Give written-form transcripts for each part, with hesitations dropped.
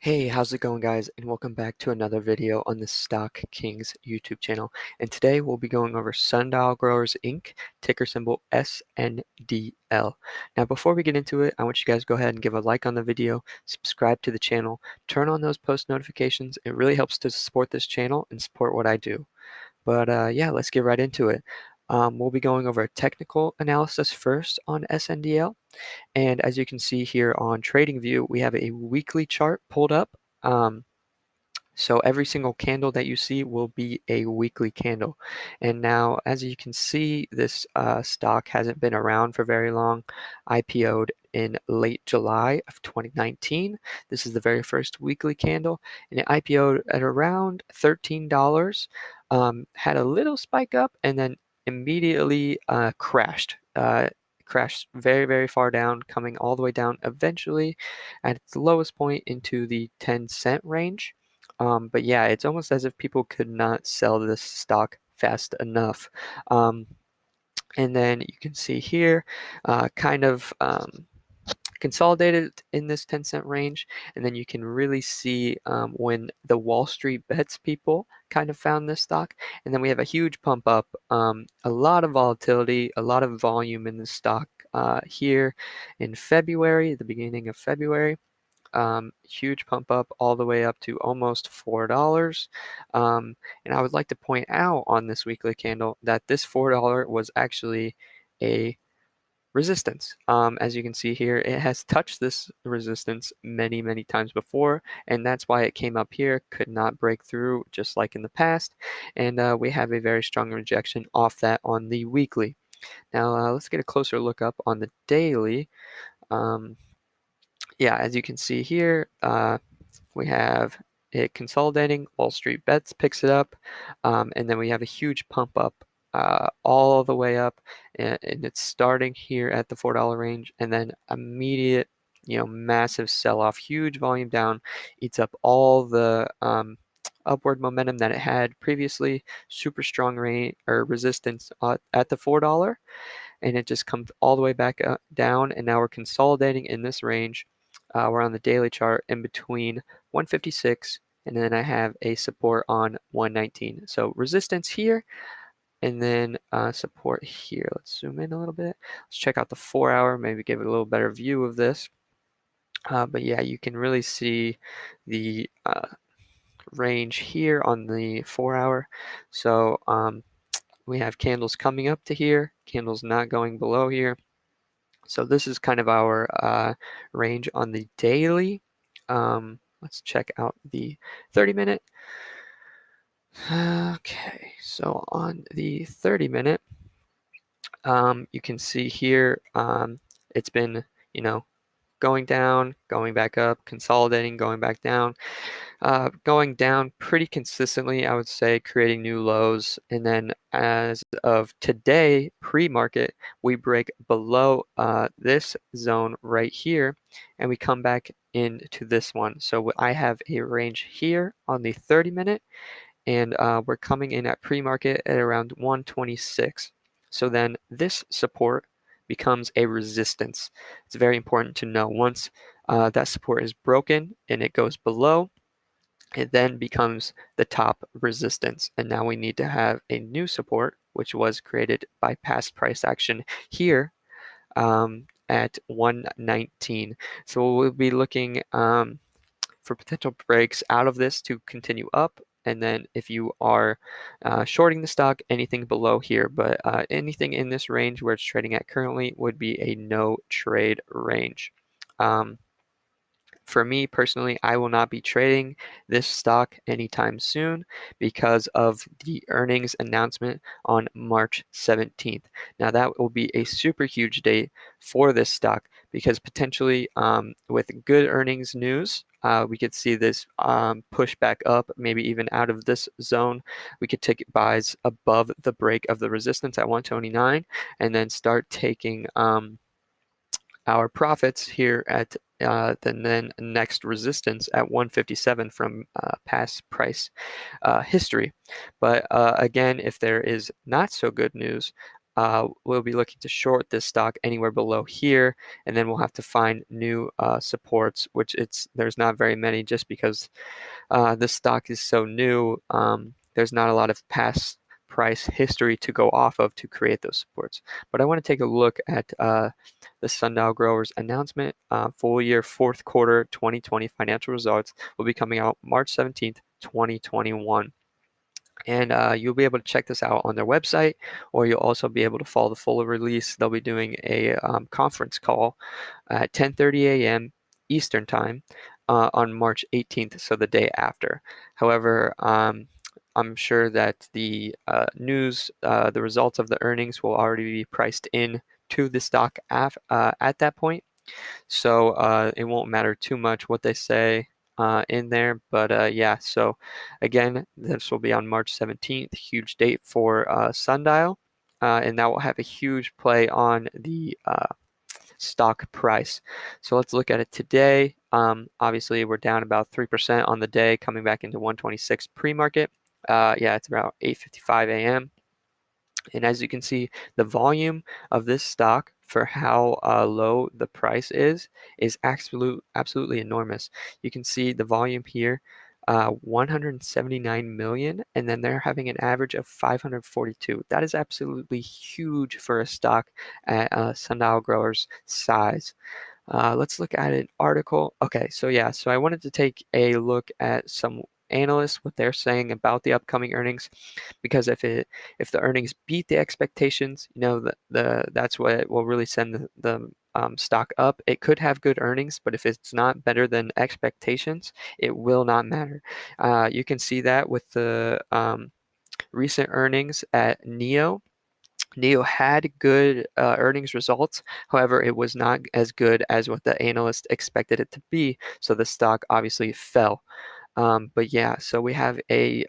Hey, how's it going, guys? And welcome back to another video on the Stock Kings YouTube channel. And today we'll be going over Sundial Growers Inc., ticker symbol SNDL. Now, before we get into it, I want you guys to go ahead and give a like on the video, subscribe to the channel, turn on those post notifications. It really helps to support this channel and support what I do. But yeah, let's get right into it. We'll be going over a technical analysis first on SNDL. And as you can see here on TradingView, we have a weekly chart pulled up. Um, so every single candle that you see will be a weekly candle. And now, as you can see, this stock hasn't been around for very long. IPO'd in late July of 2019. This is the very first weekly candle, and it IPO'd at around $13. Had a little spike up and then immediately crashed. Crashed very, very far down, coming all the way down eventually at its lowest point into the 10-cent range. But yeah, it's almost as if people could not sell this stock fast enough. And then you can see here, kind of consolidated in this 10-cent range. And then you can really see when the Wall Street bets people kind of found this stock. And then we have a huge pump up, a lot of volatility, a lot of volume in the stock here in February, the beginning of February. Huge pump up all the way up to almost $4. And I would like to point out on this weekly candle that this $4 was actually a resistance. As you can see here, it has touched this resistance many, many times before, and that's why it came up here, could not break through just like in the past. And we have a very strong rejection off that on the weekly. Now let's get a closer look up on the daily. Yeah, as you can see here, we have it consolidating. Wall Street Bets picks it up, and then we have a huge pump up all the way up, and it's starting here at the $4 range, and then immediate, massive sell-off, huge volume down, eats up all the upward momentum that it had previously. Super strong rate or resistance at the $4, and it just comes all the way back down, and now we're consolidating in this range. We're on the daily chart in between 156, and then I have a support on 119. So resistance here, and then support here. Let's zoom in a little bit. Let's check out the 4-hour, maybe give it a little better view of this. But yeah, you can really see the range here on the 4-hour. So we have candles coming up to here, candles not going below here. So this is kind of our range on the daily. Let's check out the 30-minute. Okay, so on the 30-minute, you can see here it's been, going down, going back up, consolidating, going back down. Going down pretty consistently, I would say, creating new lows. And then as of today, pre-market, we break below this zone right here, and we come back into this one. So I have a range here on the 30-minute, and we're coming in at pre-market at around 126. So then this support becomes a resistance. It's very important to know once that support is broken and it goes below, it then becomes the top resistance. And now we need to have a new support, which was created by past price action here at 119. So we'll be looking for potential breaks out of this to continue up. And then if you are shorting the stock, anything below here, but anything in this range where it's trading at currently would be a no trade range. For me personally, I will not be trading this stock anytime soon because of the earnings announcement on March 17th. Now, that will be a super huge date for this stock because potentially with good earnings news, we could see this push back up, maybe even out of this zone. We could take buys above the break of the resistance at 129 and then start taking our profits here at the then next resistance at 157 from past price history. But again, if there is not so good news, we'll be looking to short this stock anywhere below here, and then we'll have to find new supports, which there's not very many just because this stock is so new. There's not a lot of past price history to go off of to create those supports. But I want to take a look at the Sundial Growers announcement. Full year fourth quarter 2020 financial results will be coming out March 17th, 2021. And you'll be able to check this out on their website, or you'll also be able to follow the full release. They'll be doing a conference call at 10:30 a.m. Eastern Time on March 18th, so the day after. However, I'm sure that the the results of the earnings will already be priced in to the stock at that point. So it won't matter too much what they say in there. But yeah, so again, this will be on March 17th, huge date for Sundial. And that will have a huge play on the stock price. So let's look at it today. Obviously, we're down about 3% on the day, coming back into 126 pre-market. Yeah, it's about 8:55 a.m. And as you can see, the volume of this stock for how low the price is absolutely enormous. You can see the volume here, 179 million, and then they're having an average of 542. That is absolutely huge for a stock at Sundial Growers size. Let's look at an article. Okay, so yeah, so I wanted to take a look at some analysts, what they're saying about the upcoming earnings, because if the earnings beat the expectations, that's what will really send the stock up. It could have good earnings, but if it's not better than expectations, it will not matter. You can see that with the recent earnings at Neo. Neo had good earnings results. However, it was not as good as what the analyst expected it to be. So the stock obviously fell. But yeah, so we have a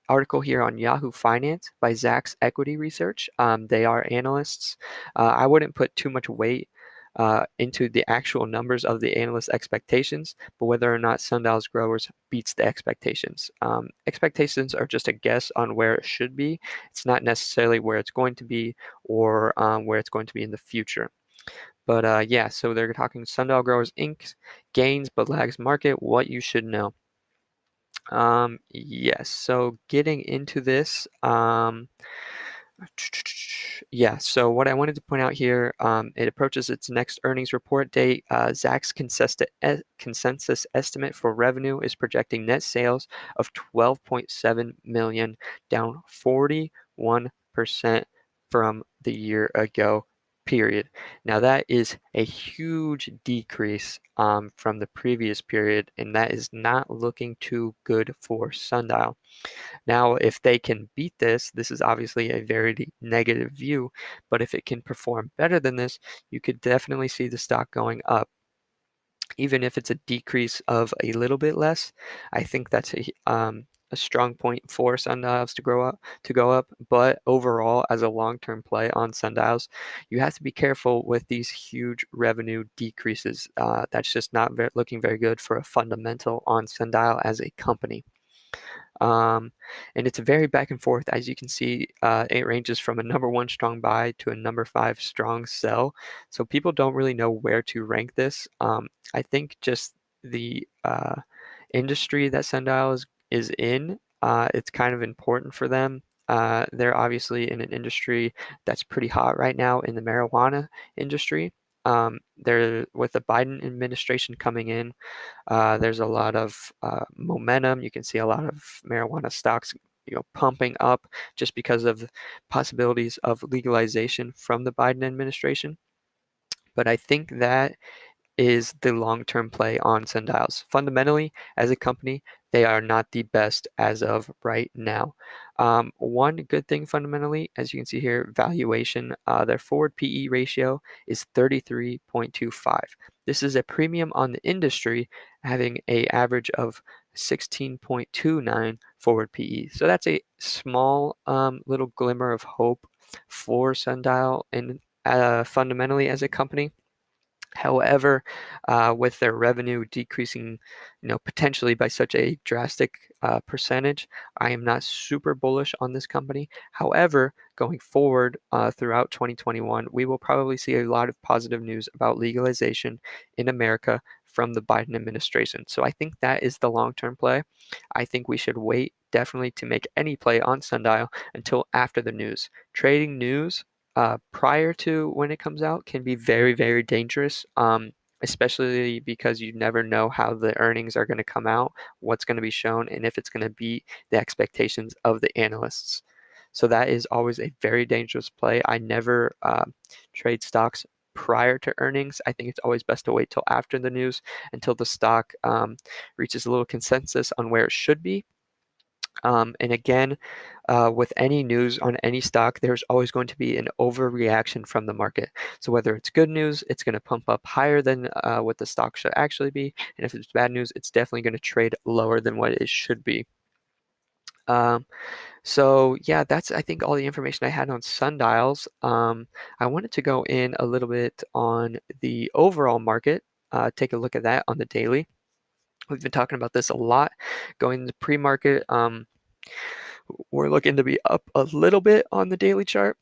article here on Yahoo Finance by Zacks Equity Research. They are analysts. I wouldn't put too much weight into the actual numbers of the analyst expectations, but whether or not Sundial's Growers beats the expectations. Expectations are just a guess on where it should be. It's not necessarily where it's going to be or where it's going to be in the future. But yeah, so they're talking Sundial Growers Inc. gains but lags market, what you should know. Yes, so getting into this, yeah, so what I wanted to point out here, it approaches its next earnings report date. Zacks consensus estimate for revenue is projecting net sales of 12.7 million, down 41% from the year ago period. Now that is a huge decrease from the previous period, and that is not looking too good for Sundial. Now, if they can beat this is obviously a very negative view, but if it can perform better than this, you could definitely see the stock going up. Even if it's a decrease of a little bit less, I think that's a strong point for Sundials to go up. But overall, as a long-term play on Sundials, you have to be careful with these huge revenue decreases. That's just not looking very good for a fundamental on Sundial as a company. And it's very back and forth. As you can see, it ranges from a number 1 strong buy to a number 5 strong sell. So people don't really know where to rank this. I think just the industry that Sundial is in, it's kind of important for them. They're obviously in an industry that's pretty hot right now in the marijuana industry. They're with the Biden administration coming in. There's a lot of momentum. You can see a lot of marijuana stocks, pumping up just because of possibilities of legalization from the Biden administration. But I think that is the long-term play on Sundials. Fundamentally, as a company, they are not the best as of right now. One good thing fundamentally, as you can see here, valuation, their forward PE ratio is 33.25. This is a premium on the industry, having a average of 16.29 forward PE. So that's a small little glimmer of hope for Sundial and fundamentally as a company. However, with their revenue decreasing, potentially by such a drastic percentage, I am not super bullish on this company. However, going forward throughout 2021, we will probably see a lot of positive news about legalization in America from the Biden administration. So I think that is the long-term play. I think we should wait definitely to make any play on Sundial until after the news. Trading news prior to when it comes out can be very, very dangerous, especially because you never know how the earnings are going to come out, what's going to be shown, and if it's going to beat the expectations of the analysts. So that is always a very dangerous play. I never trade stocks prior to earnings. I think it's always best to wait till after the news until the stock reaches a little consensus on where it should be. And again, with any news on any stock, there's always going to be an overreaction from the market. So whether it's good news, it's going to pump up higher than what the stock should actually be. And if it's bad news, it's definitely going to trade lower than what it should be. So yeah, that's I think all the information I had on sundials. I wanted to go in a little bit on the overall market, take a look at that on the daily. We've been talking about this a lot going into pre-market. We're looking to be up a little bit on the daily chart.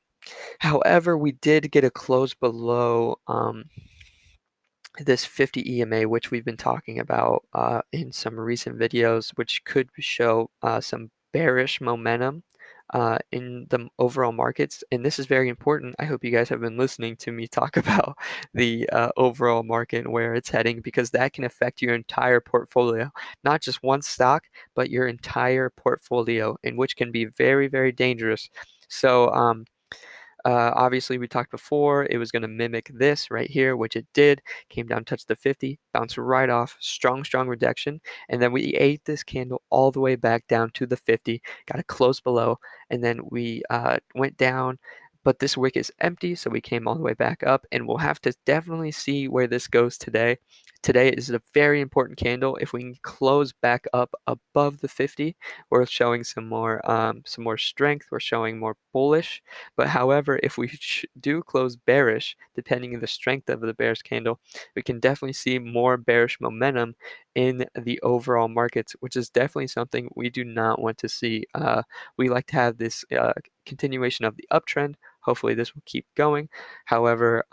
However, we did get a close below this 50 EMA, which we've been talking about in some recent videos, which could show some bearish momentum in the overall markets. And this is very important. I hope you guys have been listening to me talk about the overall market and where it's heading, because that can affect your entire portfolio, not just one stock, but your entire portfolio, and which can be very, very dangerous. So, obviously, we talked before, it was going to mimic this right here, which it did. Came down, touched the 50, bounced right off, strong, strong rejection. And then we ate this candle all the way back down to the 50, got it close below, and then we went down. But this wick is empty, so we came all the way back up, and we'll have to definitely see where this goes today. Today is a very important candle. If we can close back up above the 50, we're showing some more strength. We're showing more bullish. But however, if we do close bearish, depending on the strength of the bearish candle, we can definitely see more bearish momentum in the overall markets, which is definitely something we do not want to see. We like to have this continuation of the uptrend. Hopefully, this will keep going. However,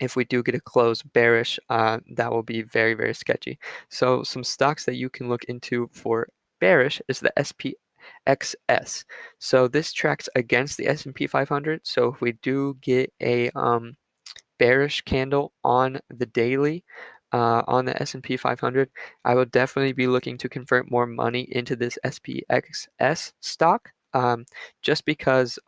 if we do get a close bearish, that will be very, very sketchy. So some stocks that you can look into for bearish is the SPXS. So this tracks against the S&P 500. So if we do get a bearish candle on the daily on the S&P 500, I will definitely be looking to convert more money into this SPXS stock, just because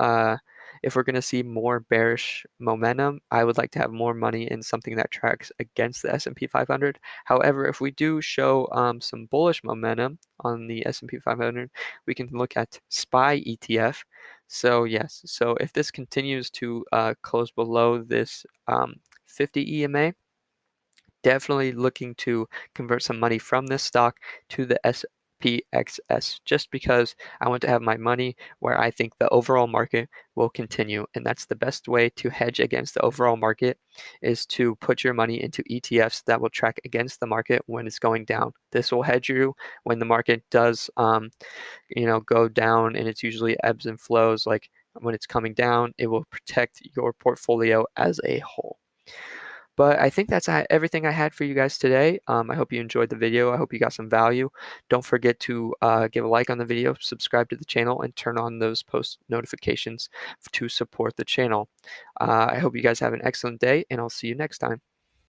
if we're going to see more bearish momentum, I would like to have more money in something that tracks against the S&P 500. However, if we do show some bullish momentum on the S&P 500, we can look at SPY ETF. So yes, so if this continues to close below this 50 EMA, definitely looking to convert some money from this stock to the SPXS, just because I want to have my money where I think the overall market will continue. And that's the best way to hedge against the overall market, is to put your money into ETFs that will track against the market when it's going down. This will hedge you when the market does go down, and it's usually ebbs and flows. Like when it's coming down, it will protect your portfolio as a whole. But I think that's everything I had for you guys today. I hope you enjoyed the video. I hope you got some value. Don't forget to give a like on the video, subscribe to the channel, and turn on those post notifications to support the channel. I hope you guys have an excellent day, and I'll see you next time.